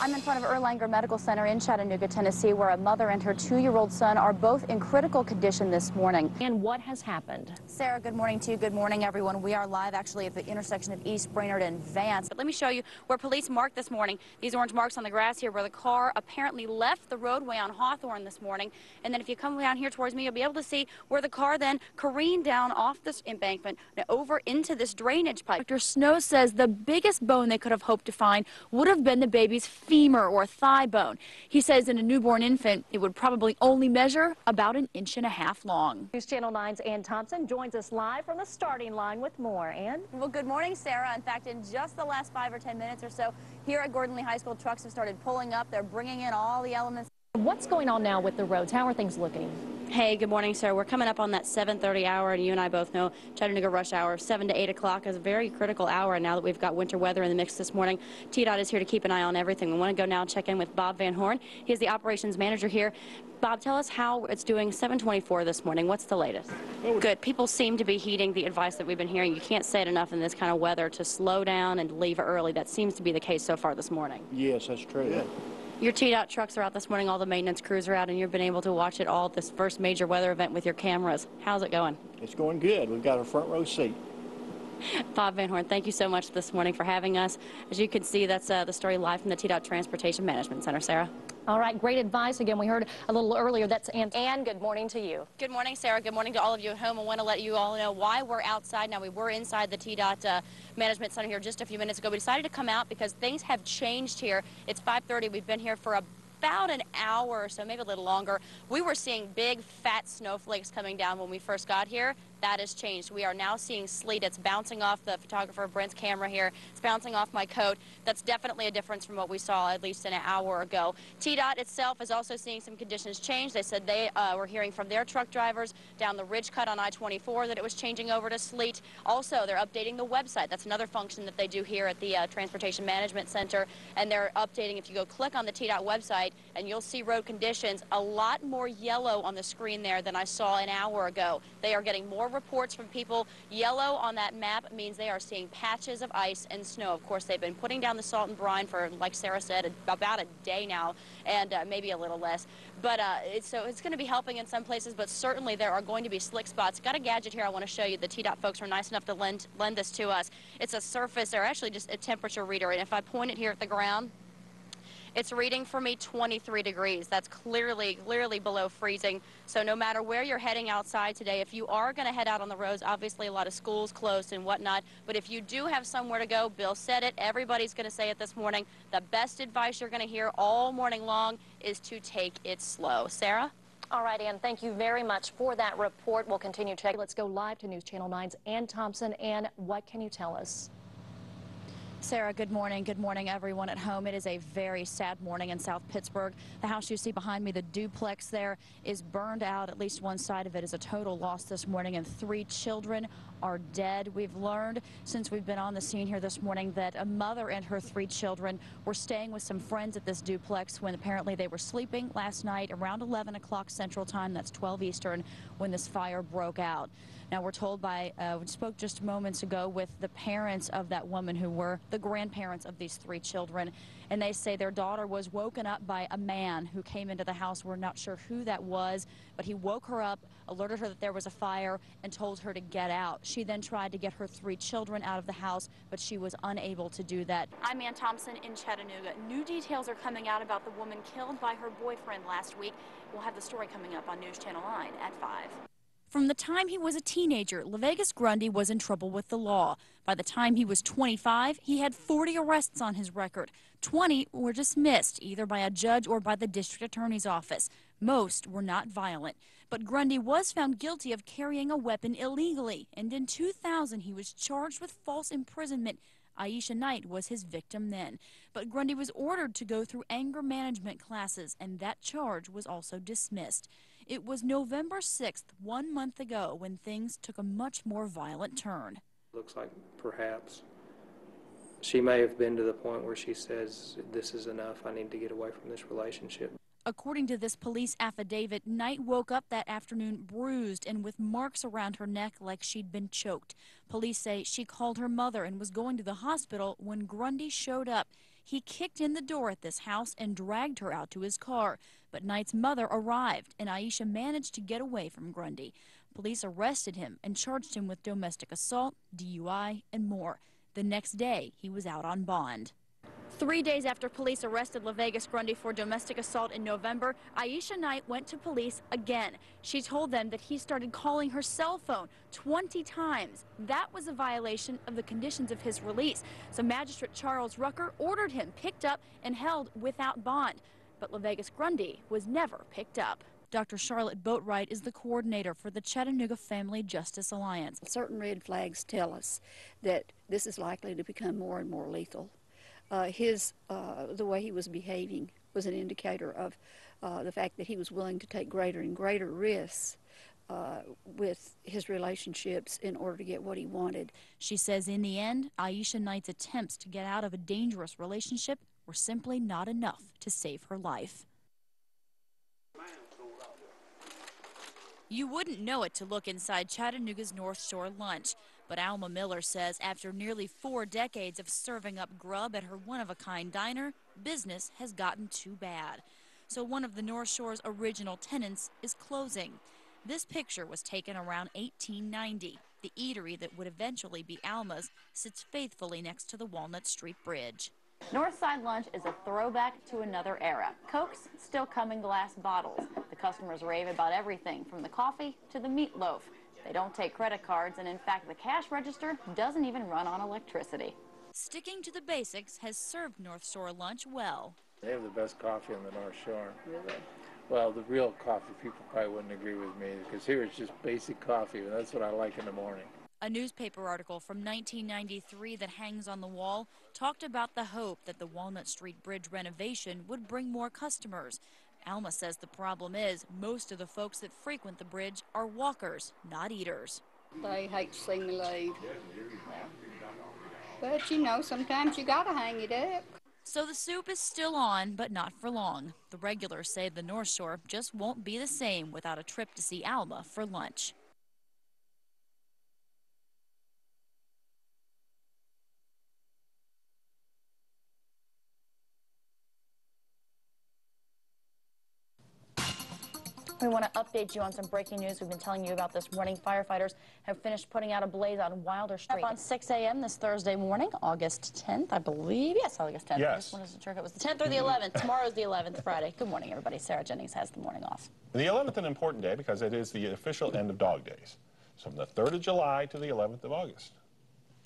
I'm in front of Erlanger Medical Center in Chattanooga, Tennessee, where a mother and her 2-year-old son are both in critical condition this morning. And what has happened? Sarah, good morning to you. Good morning, everyone. We are live actually at the intersection of East Brainerd and Vance. But let me show you where police marked this morning. These orange marks on the grass here where the car apparently left the roadway on Hawthorne this morning. And then if you come down here towards me, you'll be able to see where the car then careened down off this embankment and over into this drainage pipe. Dr. Snow says the biggest bone they could have hoped to find would have been the baby's femur or thigh bone. He says in a newborn infant, it would probably only measure about 1.5 inches long. News Channel 9's Ann Thompson joins us live from the starting line with more. Ann? Well, good morning, Sarah. In fact, in just the last 5 or 10 minutes or so, here at Gordon Lee High School, trucks have started pulling up. They're bringing in all the elements. What's going on now with the roads? How are things looking? Hey, good morning, sir. We're coming up on that 7:30 hour, and you and I both know Chattanooga rush hour, 7 to 8 o'clock is a very critical hour. And now that we've got winter weather in the mix this morning, TDOT is here to keep an eye on everything. We want to go now and check in with Bob Van Horn. He's the operations manager here. Bob, tell us how it's doing 7:24 this morning. What's the latest? Good. People seem to be heeding the advice that we've been hearing. You can't say it enough in this kind of weather to slow down and leave early. That seems to be the case so far this morning. Yes, that's true. Yeah. Your TDOT trucks are out this morning, all the maintenance crews are out, and you've been able to watch it all, this first major weather event with your cameras. How's it going? It's going good. We've got a front row seat. Bob Van Horn, thank you so much this morning for having us. As you can see, that's the story live from the TDOT Transportation Management Center. Sarah? All right, great advice. Again, we heard a little earlier. That's Ann. Ann, good morning to you. Good morning, Sarah. Good morning to all of you at home. I want to let you all know why we're outside now. We were inside the TDOT Management Center here just a few minutes ago. We decided to come out because things have changed here. It's 5:30. We've been here for about an hour or so, maybe a little longer. We were seeing big, fat snowflakes coming down when we first got here. That has changed. We are now seeing sleet. It's bouncing off the photographer Brent's camera here. It's bouncing off my coat. That's definitely a difference from what we saw at least an hour ago. TDOT itself is also seeing some conditions change. They said they were hearing from their truck drivers down the ridge cut on I-24 that it was changing over to sleet. Also, they're updating the website. That's another function that they do here at the Transportation Management Center. And they're updating, if you go click on the TDOT website, and you'll see road conditions, a lot more yellow on the screen there than I saw an hour ago. They are getting more reports from people. Yellow on that map means they are seeing patches of ice and snow. Of course, they've been putting down the salt and brine for, like Sarah said, about a day now, and maybe a little less. But so it's going to be helping in some places, but certainly there are going to be slick spots. Got a gadget here I want to show you. The TDOT folks were nice enough to lend this to us. It's a surface, or actually just a temperature reader, and if I point it here at the ground, it's reading for me 23 degrees. That's clearly below freezing. So no matter where you're heading outside today, if you are going to head out on the roads, obviously a lot of schools closed and whatnot, but if you do have somewhere to go, Bill said it, everybody's going to say it this morning, the best advice you're going to hear all morning long is to take it slow. Sarah? All right, Ann, thank you very much for that report. We'll continue checking. Let's go live to News Channel 9's Ann Thompson. Ann, what can you tell us? Sarah, good morning. Good morning, everyone at home. It is a very sad morning in South Pittsburgh. The house you see behind me, the duplex there, is burned out. At least one side of it is a total loss this morning, and 3 children are dead. We've learned since we've been on the scene here this morning that a mother and her 3 children were staying with some friends at this duplex when apparently they were sleeping last night around 11 o'clock Central Time, that's 12 Eastern, when this fire broke out. Now, we're told by, we spoke just moments ago with the parents of that woman who were the grandparents of these 3 children, and they say their daughter was woken up by a man who came into the house. We're not sure who that was, but he woke her up, alerted her that there was a fire, and told her to get out. She then tried to get her 3 children out of the house, but she was unable to do that. I'm Ann Thompson in Chattanooga. New details are coming out about the woman killed by her boyfriend last week. We'll have the story coming up on News Channel 9 at 5. From the time he was a teenager, LaVegas Grundy was in trouble with the law. By the time he was 25, he had 40 arrests on his record. 20 were dismissed, either by a judge or by the district attorney's office. Most were not violent. But Grundy was found guilty of carrying a weapon illegally, and in 2000 he was charged with false imprisonment. Aisha Knight was his victim then. But Grundy was ordered to go through anger management classes, and that charge was also dismissed. It was November 6th, 1 month ago, when things took a much more violent turn. Looks like perhaps she may have been to the point where she says, this is enough, I need to get away from this relationship. According to this police affidavit, Knight woke up that afternoon bruised and with marks around her neck like she'd been choked. Police say she called her mother and was going to the hospital when Grundy showed up. He kicked in the door at this house and dragged her out to his car. But Knight's mother arrived, and Aisha managed to get away from Grundy. Police arrested him and charged him with domestic assault, DUI, and more. The next day, he was out on bond. 3 days after police arrested LaVegas Grundy for domestic assault in November, Aisha Knight went to police again. She told them that he started calling her cell phone 20 times. That was a violation of the conditions of his release. So Magistrate Charles Rucker ordered him picked up and held without bond. But LaVegas Grundy was never picked up. Dr. Charlotte Boatwright is the coordinator for the Chattanooga Family Justice Alliance. Certain red flags tell us that this is likely to become more and more lethal. The way he was behaving was an indicator of the fact that he was willing to take greater and greater risks with his relationships in order to get what he wanted. She says in the end, Aisha Knight's attempts to get out of a dangerous relationship were simply not enough to save her life. You wouldn't know it to look inside Chattanooga's North Shore lunch, but Alma Miller says after nearly 4 decades of serving up grub at her one-of-a-kind diner, business has gotten too bad. So one of the North Shore's original tenants is closing. This picture was taken around 1890. The eatery that would eventually be Alma's sits faithfully next to the Walnut Street Bridge. Northside Lunch is a throwback to another era. Cokes still come in glass bottles. The customers rave about everything from the coffee to the meatloaf. They don't take credit cards, and in fact, the cash register doesn't even run on electricity. Sticking to the basics has served North Shore Lunch well. They have the best coffee on the North Shore. Really? Well, the real coffee people probably wouldn't agree with me, because here it's just basic coffee, and that's what I like in the morning. A newspaper article from 1993 that hangs on the wall talked about the hope that the Walnut Street Bridge renovation would bring more customers. Alma says the problem is most of the folks that frequent the bridge are walkers, not eaters. They hate to see me leave. But you know, sometimes you gotta hang it up. So the soup is still on, but not for long. The regulars say the North Shore just won't be the same without a trip to see Alma for lunch. We want to update you on some breaking news we've been telling you about this morning. Firefighters have finished putting out a blaze on Wilder Street. Up on 6 a.m. this Thursday morning, August 10th, I believe. Yes, August 10th. Yes. I just wasn't sure if it was the 10th or the 11th. Tomorrow's the 11th, Friday. Good morning, everybody. Sarah Jennings has the morning off. The 11th, an important day because it is the official end of dog days. So from the 3rd of July to the 11th of August.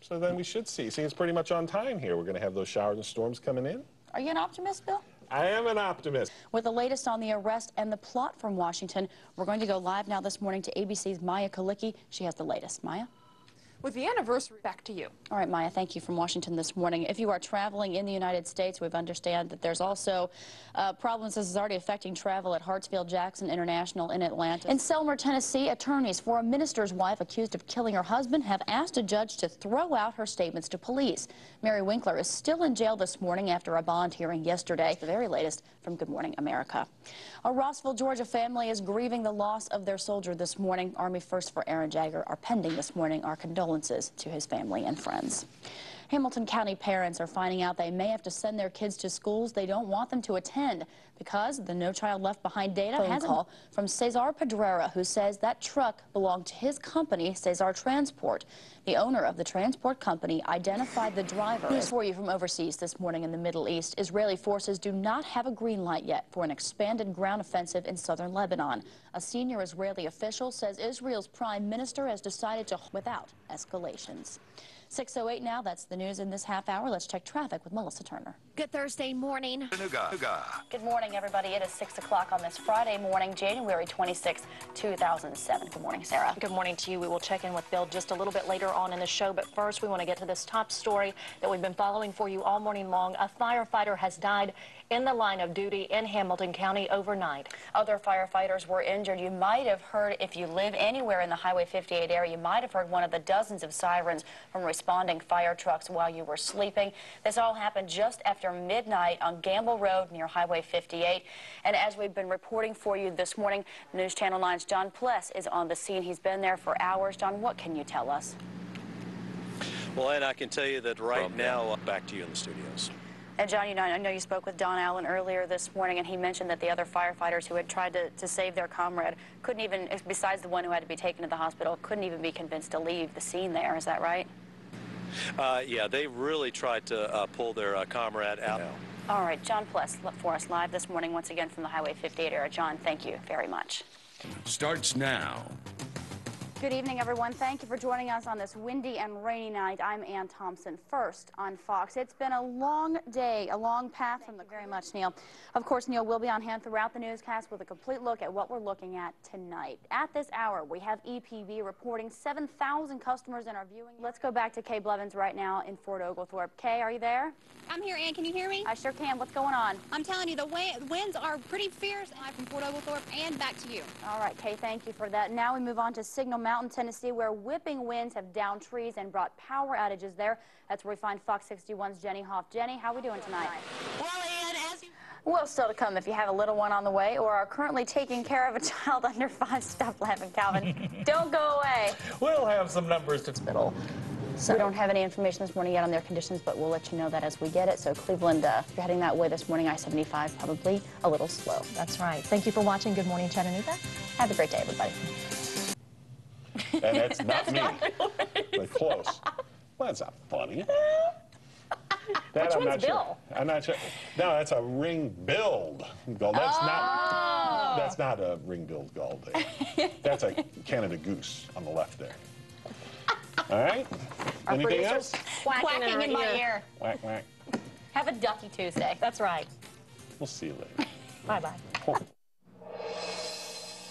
So then we should see. See, it's pretty much on time here. We're going to have those showers and storms coming in. Are you an optimist, Bill? I am an optimist. With the latest on the arrest and the plot from Washington, we're going to go live now this morning to ABC's Maya Kalicki. She has the latest. Maya? With the anniversary, back to you. All right, Maya, thank you from Washington this morning. If you are traveling in the United States, we understand that there's also problems. This is already affecting travel at Hartsfield-Jackson International in Atlanta. In Selmer, Tennessee, attorneys for a minister's wife accused of killing her husband have asked a judge to throw out her statements to police. Mary Winkler is still in jail this morning after a bond hearing yesterday. The very latest from Good Morning America. A Rossville, Georgia family is grieving the loss of their soldier this morning. Army First for Aaron Jagger are pending this morning. Our condolences to his family and friends. Hamilton County parents are finding out they may have to send their kids to schools they don't want them to attend because the No Child Left Behind data has a call from Cesar Pedrera, who says that truck belonged to his company, Cesar Transport. The owner of the transport company identified the driver. News for you from overseas this morning in the Middle East. Israeli forces do not have a green light yet for an expanded ground offensive in southern Lebanon. A senior Israeli official says Israel's prime minister has decided to without escalations. 6:08 now. That's the news in this half hour. Let's check traffic with Melissa Turner. Good Thursday morning. Good morning, everybody. It is 6 o'clock on this Friday morning, January 26, 2007. Good morning, Sarah. Good morning to you. We will check in with Bill just a little bit later on in the show, but first we want to get to this top story that we've been following for you all morning long. A firefighter has died in the line of duty in Hamilton County overnight. Other firefighters were injured. You might have heard, if you live anywhere in the Highway 58 area, you might have heard one of the dozens of sirens from responding fire trucks while you were sleeping. This all happened just after midnight on Gamble Road near Highway 58. And as we've been reporting for you this morning, News Channel 9's John Pless is on the scene. He's been there for hours. John, what can you tell us? Well, Ed, I can tell you that right now, back to you in the studios. And John, I know you spoke with Don Allen earlier this morning, and he mentioned that the other firefighters who had tried to save their comrade couldn't even, besides the one who had to be taken to the hospital, couldn't even be convinced to leave the scene there. Is that right? Yeah, they really tried to pull their comrade out. All right, John Pless for us live this morning once again from the Highway 58 area. John, thank you very much. Starts now. Good evening, everyone. Thank you for joining us on this windy and rainy night. I'm Ann Thompson. First on Fox. It's been a long day, a long path from the... Very much, Neil. Of course, Neil will be on hand throughout the newscast with a complete look at what we're looking at tonight. At this hour, we have EPB reporting 7,000 customers in our viewing. Let's go back to Kay Blevins right now in Fort Oglethorpe. Kay, are you there? I'm here, Ann. Can you hear me? I sure can. What's going on? I'm telling you, the winds are pretty fierce. I'm from Fort Oglethorpe and back to you. All right, Kay, thank you for that. Now we move on to Signal Mountain, Tennessee, where whipping winds have downed trees and brought power outages there. That's where we find Fox 61's Jenny Hoff. Jenny, how are we doing tonight? Well, Ann, as you... Well, still to come if you have a little one on the way or are currently taking care of a child under 5. Stop laughing, Calvin. Don't go away. We'll have some numbers to spittle. So we don't have any information this morning yet on their conditions, but we'll let you know that as we get it. So Cleveland, if you're heading that way this morning, I-75 probably a little slow. That's right. Thank you for watching Good Morning Chattanooga. Have a great day, everybody. And that's not me. But close. Well, that's not funny. That, Which I'm one's not Bill? Sure. I'm not sure. No, that's a ring build gull. That's not a ring build gull there. That's a Canada goose on the left there. All right. Our Anything else? Quacking in my ear. Whack, whack. Have a Ducky Tuesday. That's right. We'll see you later. Bye-bye.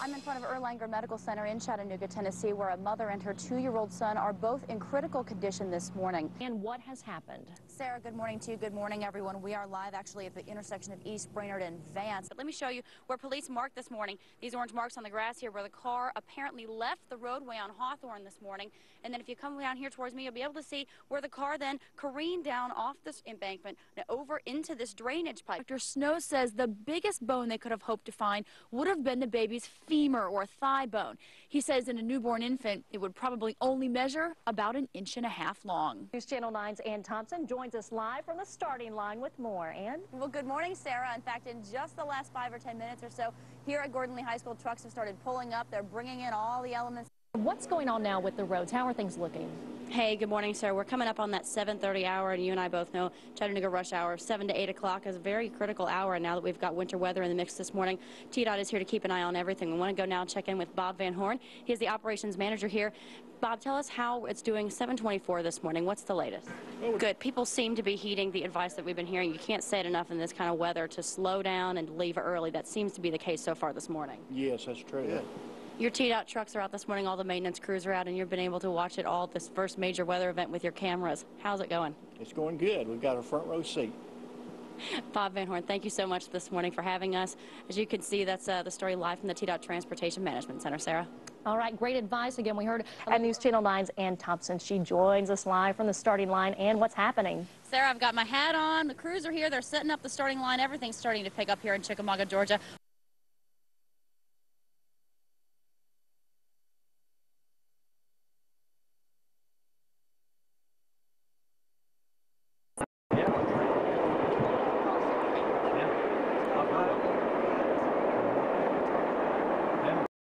I'm in front of Erlanger Medical Center in Chattanooga, Tennessee, where a mother and her 2-year-old son are both in critical condition this morning. And what has happened? Sarah, good morning to you. Good morning, everyone. We are live, actually, at the intersection of East Brainerd and Vance. But let me show you where police marked this morning. These orange marks on the grass here where the car apparently left the roadway on Hawthorne this morning. And then if you come down here towards me, you'll be able to see where the car then careened down off this embankment and over into this drainage pipe. Dr. Snow says the biggest bone they could have hoped to find would have been the baby's femur or thigh bone. He says in a newborn infant, it would probably only measure about 1.5 inches long. News Channel 9's Ann Thompson joins us live from the starting line with more. Ann? Well, good morning, Sarah. In fact, in just the last 5 or 10 minutes or so, here at Gordon Lee High School, trucks have started pulling up. They're bringing in all the elements. What's going on now with the roads? How are things looking? Hey, good morning, sir. We're coming up on that 7:30 hour, and you and I both know Chattanooga rush hour, 7 to 8 o'clock is a very critical hour. And now that we've got winter weather in the mix this morning, TDOT is here to keep an eye on everything. We want to go now and check in with Bob Van Horn. He's the operations manager here. Bob, tell us how it's doing 7:24 this morning. What's the latest? Good. People seem to be heeding the advice that we've been hearing. You can't say it enough in this kind of weather to slow down and leave early. That seems to be the case so far this morning. Yes, that's true. Yeah. Your TDOT trucks are out this morning, all the maintenance crews are out, and you've been able to watch it all, this first major weather event with your cameras. How's it going? It's going good. We've got a front row seat. Bob Van Horn, thank you so much this morning for having us. As you can see, that's the story live from the TDOT Transportation Management Center. Sarah? All right, great advice. Again, we heard at News Channel 9's Ann Thompson. She joins us live from the starting line. And what's happening? Sarah, I've got my hat on. The crews are here. They're setting up the starting line. Everything's starting to pick up here in Chickamauga, Georgia.